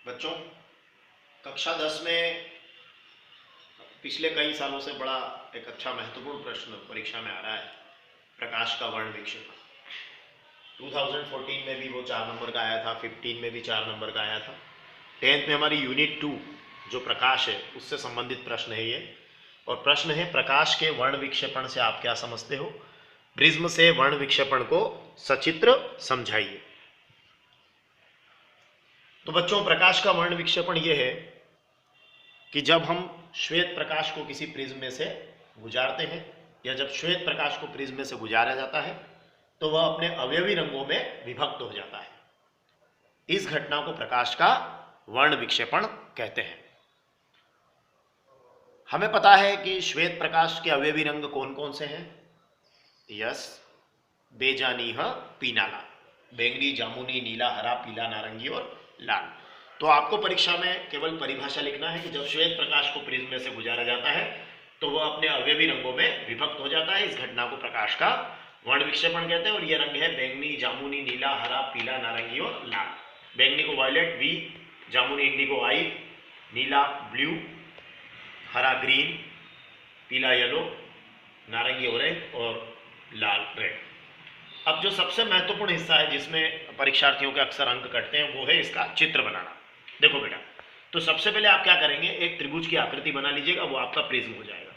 बच्चों, कक्षा 10 में पिछले कई सालों से बड़ा एक अच्छा महत्वपूर्ण प्रश्न परीक्षा में आ रहा है, प्रकाश का वर्ण विक्षेपण। 2014 में भी वो 4 नंबर का आया था, 15 में भी 4 नंबर का आया था। 10th में हमारी यूनिट 2 जो प्रकाश है उससे संबंधित प्रश्न है ये, और प्रश्न है प्रकाश के वर्ण विक्षेपण से आप क्या समझते हो, प्रिज्म से वर्ण विक्षेपण को सचित्र समझाइए। तो बच्चों, प्रकाश का वर्ण विक्षेपण यह है कि जब हम श्वेत प्रकाश को किसी प्रिज्म में से गुजारते हैं, या जब श्वेत प्रकाश को प्रिज्म में से गुजारा जाता है तो वह अपने अवयवी रंगों में विभक्त हो जाता है। इस घटना को प्रकाश का वर्ण विक्षेपण कहते हैं। हमें पता है कि श्वेत प्रकाश के अवयवी रंग कौन कौन से हैं। यस, बेजानीह पीनाला, बैंगनी, जामुनी, नीला, हरा, पीला, नारंगी और लाल। तो आपको परीक्षा में केवल परिभाषा लिखना है कि जब श्वेत प्रकाश को प्रिज्म में से गुजारा जाता है तो वह अपने अवयवी रंगों में विभक्त हो जाता है। इस घटना को प्रकाश का वर्ण विक्षेपण कहते हैं। और ये रंग है बैंगनी, जामुनी, नीला, हरा, पीला, नारंगी और लाल। बैंगनी को वायलेट वी, जामुनी इंडिगो आई, नीला ब्लू, हरा ग्रीन, पीला येलो, नारंगी ऑरेंज और लाल रेड। अब जो सबसे महत्वपूर्ण हिस्सा है जिसमें परीक्षार्थियों के अक्सर अंक कटते हैं वो है इसका चित्र बनाना। देखो बेटा, तो सबसे पहले आप क्या करेंगे, एक त्रिभुज की आकृति बना लीजिएगा, वो आपका प्रिज्म हो जाएगा।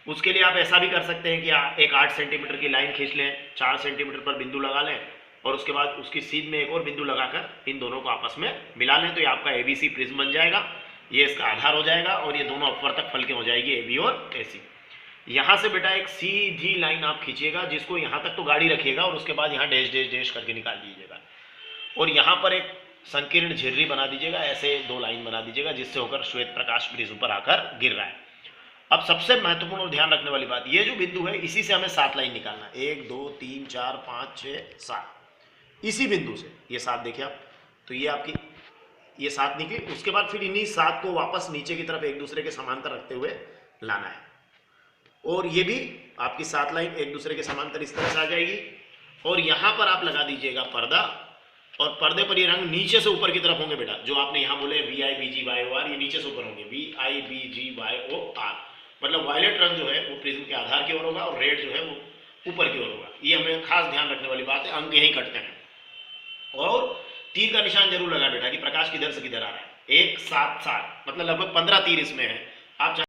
उसके लिए आप ऐसा भी कर सकते हैं कि एक 8 सेंटीमीटर की लाइन खींच लें, 4 सेंटीमीटर पर बिंदु लगा लें और उसके बाद उसकी सीध में एक और बिंदु लगाकर इन दोनों को आपस में मिला लें, तो ये आपका एबीसी प्रिज्म बन जाएगा। ये इसका आधार हो जाएगा और ये दोनों अपवर्तक फलकें हो जाएगी एबी और एसी। यहां से बेटा एक सीधी लाइन आप खींचिएगा, जिसको यहां तक तो गाड़ी रखिएगा और उसके बाद यहां डैश डैश डैश करके निकाल दीजिएगा, और यहां पर एक संकीर्ण झिर्री बना दीजिएगा। ऐसे 2 लाइन बना दीजिएगा जिससे होकर श्वेत प्रकाश प्रिज्म पर आकर गिर रहा है। अब सबसे महत्वपूर्ण और ध्यान रखने वाली बात, ये जो बिंदु है इसी से हमें 7 लाइन निकालना है। 1 2 3 4 5 6 7, इसी बिंदु से ये 7 देखिए आप, तो ये आपकी ये 7 निकली। उसके बाद फिर इन्हीं 7 को वापस नीचे की तरफ एक दूसरे के समांतर रखते हुए लाना है, और ये भी आपकी 7 लाइन एक दूसरे के समांतर इस तरह से आ जाएगी। और यहां पर आप लगा दीजिएगा पर्दा, और पर्दे पर ये रंग नीचे से ऊपर की तरफ होंगे बेटा। जो आपने यहां बोले VIBGYOR, ये नीचे से ऊपर होंगे VIBGYOR, मतलब वायलेट रंग जो है वो प्रिज्म के आधार की ओर होगा और रेड जो है वो ऊपर की ओर होगा। ये हमें खास ध्यान रखने वाली बात है, अंक यहीं कटते हैं। और तीर का निशान जरूर लगा बेटा कि प्रकाश किधर से किधर आ रहा है। 1 7 7 मतलब लगभग 15 तीर इसमें है। आप